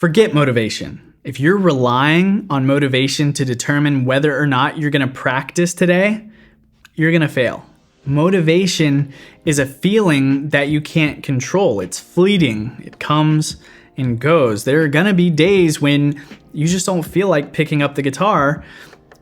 Forget motivation. If you're relying on motivation to determine whether or not you're going to practice today, you're going to fail. Motivation is a feeling that you can't control. It's fleeting. It comes and goes. There are going to be days when you just don't feel like picking up the guitar,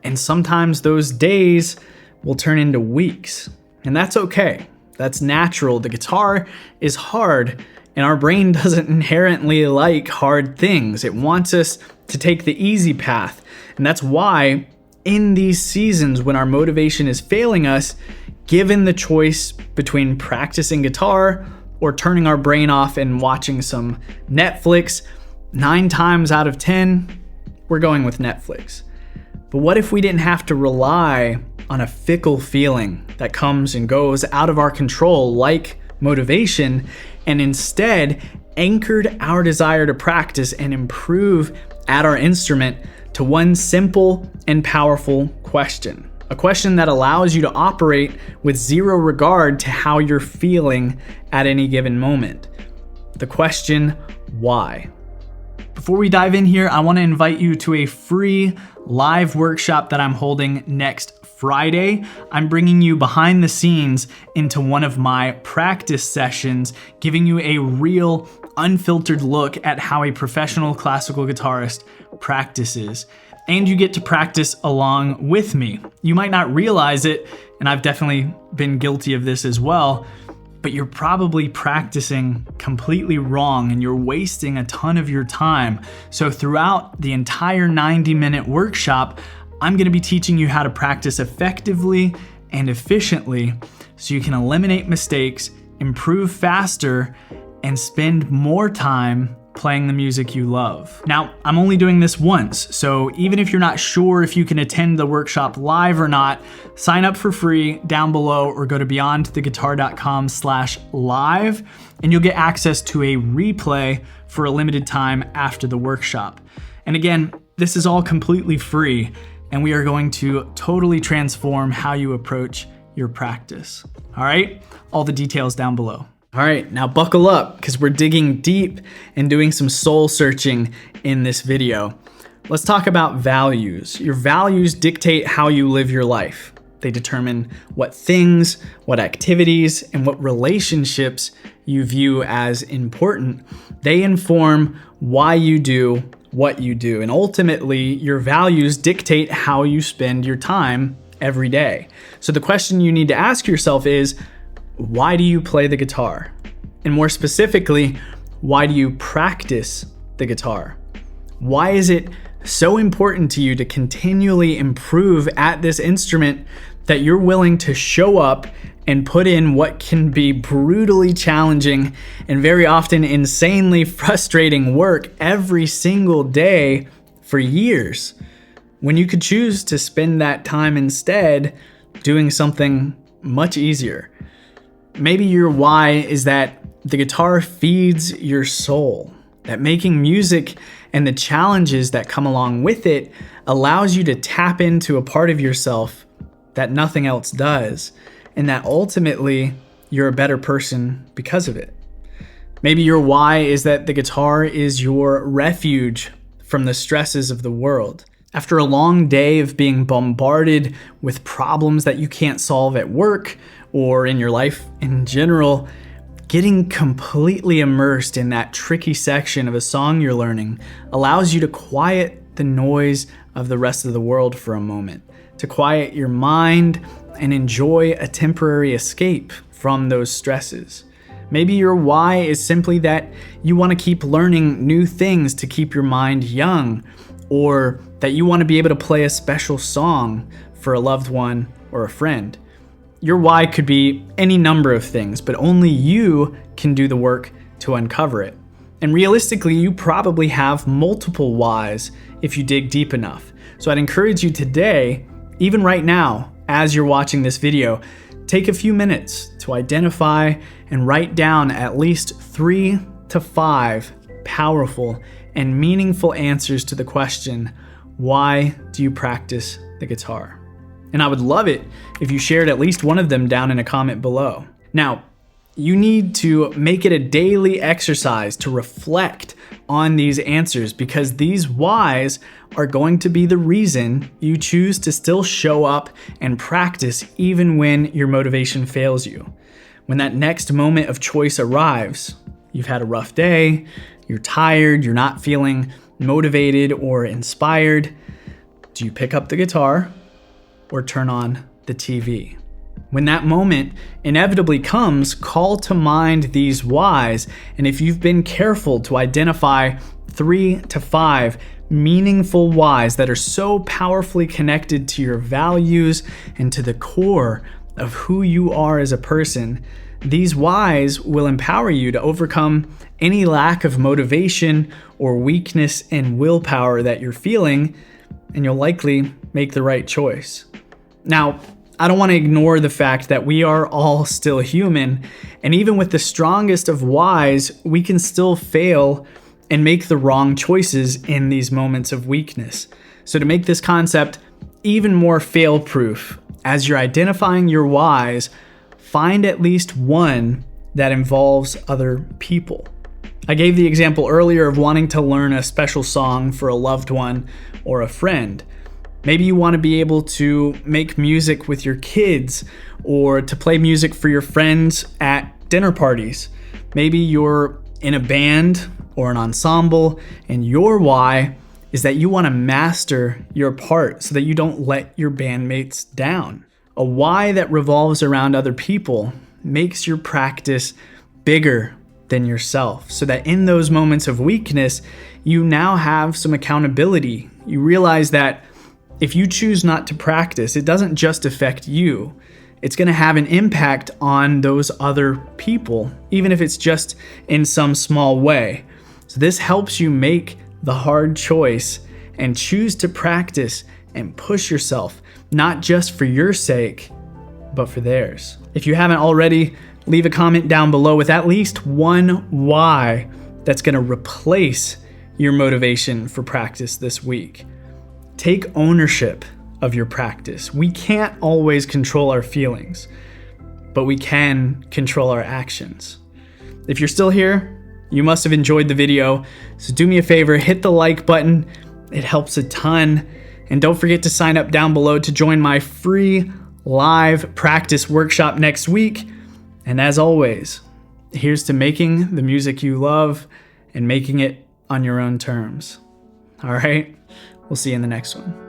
and sometimes those days will turn into weeks. And that's okay. That's natural. The guitar is hard, and our brain doesn't inherently like hard things. It wants us to take the easy path. And that's why in these seasons when our motivation is failing us, given the choice between practicing guitar or turning our brain off and watching some Netflix, 9 times out of 10, we're going with Netflix. But what if we didn't have to rely on a fickle feeling that comes and goes out of our control like motivation, and instead anchored our desire to practice and improve at our instrument to one simple and powerful question. A question that allows you to operate with zero regard to how you're feeling at any given moment. The question, why? Before we dive in here, I want to invite you to a free live workshop that I'm holding next Friday. I'm bringing you behind the scenes into one of my practice sessions, giving you a real, unfiltered look at how a professional classical guitarist practices. And you get to practice along with me. You might not realize it, and I've definitely been guilty of this as well, but you're probably practicing completely wrong and you're wasting a ton of your time. So throughout the entire 90-minute workshop, I'm going to be teaching you how to practice effectively and efficiently so you can eliminate mistakes, improve faster, and spend more time playing the music you love. Now, I'm only doing this once, so even if you're not sure if you can attend the workshop live or not, sign up for free down below or go to beyondtheguitar.com/live and you'll get access to a replay for a limited time after the workshop. And again, this is all completely free, and we are going to totally transform how you approach your practice. All right, all the details down below. All right, now buckle up because we're digging deep and doing some soul searching in this video. Let's talk about values. Your values dictate how you live your life. They determine what things, what activities, and what relationships you view as important. They inform why you do what you do. And ultimately, your values dictate how you spend your time every day. So the question you need to ask yourself is, why do you play the guitar? And more specifically, why do you practice the guitar? Why is it so important to you to continually improve at this instrument that you're willing to show up and put in what can be brutally challenging and very often insanely frustrating work every single day for years, when you could choose to spend that time instead doing something much easier? Maybe your why is that the guitar feeds your soul, that making music and the challenges that come along with it allows you to tap into a part of yourself that nothing else does, and that ultimately you're a better person because of it. Maybe your why is that the guitar is your refuge from the stresses of the world. After a long day of being bombarded with problems that you can't solve at work or in your life in general, getting completely immersed in that tricky section of a song you're learning allows you to quiet the noise of the rest of the world for a moment, to quiet your mind and enjoy a temporary escape from those stresses. Maybe your why is simply that you want to keep learning new things to keep your mind young, or that you want to be able to play a special song for a loved one or a friend. Your why could be any number of things, but only you can do the work to uncover it. And realistically, you probably have multiple whys if you dig deep enough. So I'd encourage you today, even right now, as you're watching this video, take a few minutes to identify and write down at least 3 to 5 powerful and meaningful answers to the question, why do you practice the guitar? And I would love it if you shared at least one of them down in a comment below. Now, You need to make it a daily exercise to reflect on these answers, because these whys are going to be the reason you choose to still show up and practice even when your motivation fails you. When that next moment of choice arrives, you've had a rough day, you're tired, you're not feeling motivated or inspired, do you pick up the guitar or turn on the TV? When that moment inevitably comes, call to mind these whys, and if you've been careful to identify 3 to 5 meaningful whys that are so powerfully connected to your values and to the core of who you are as a person, these whys will empower you to overcome any lack of motivation or weakness in willpower that you're feeling, and you'll likely make the right choice. Now, I don't want to ignore the fact that we are all still human, and even with the strongest of whys, we can still fail and make the wrong choices in these moments of weakness. So to make this concept even more fail-proof, as you're identifying your whys, find at least one that involves other people. I gave the example earlier of wanting to learn a special song for a loved one or a friend. Maybe you want to be able to make music with your kids, or to play music for your friends at dinner parties. Maybe you're in a band or an ensemble, and your why is that you want to master your part so that you don't let your bandmates down. A why that revolves around other people makes your practice bigger than yourself, so that in those moments of weakness, you now have some accountability. You realize that if you choose not to practice, it doesn't just affect you. It's going to have an impact on those other people, even if it's just in some small way. So this helps you make the hard choice and choose to practice and push yourself, not just for your sake, but for theirs. If you haven't already, leave a comment down below with at least one why that's going to replace your motivation for practice this week. Take ownership of your practice. We can't always control our feelings, but we can control our actions. If you're still here, you must have enjoyed the video. So do me a favor, hit the like button. It helps a ton. And don't forget to sign up down below to join my free live practice workshop next week. And as always, here's to making the music you love and making it on your own terms. All right? We'll see you in the next one.